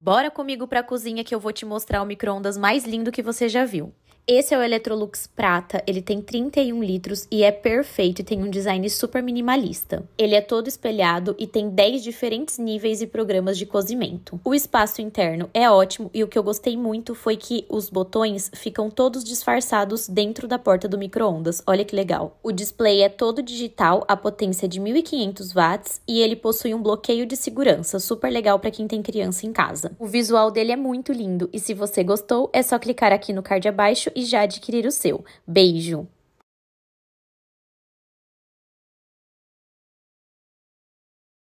Bora comigo pra cozinha que eu vou te mostrar o micro-ondas mais lindo que você já viu. Esse é o Electrolux Prata, ele tem 31 litros e é perfeito e tem um design super minimalista. Ele é todo espelhado e tem 10 diferentes níveis e programas de cozimento. O espaço interno é ótimo e o que eu gostei muito foi que os botões ficam todos disfarçados dentro da porta do micro-ondas, olha que legal. O display é todo digital, a potência é de 1500 watts e ele possui um bloqueio de segurança, super legal para quem tem criança em casa. O visual dele é muito lindo e se você gostou, é só clicar aqui no card abaixo e já adquirir o seu. Beijo!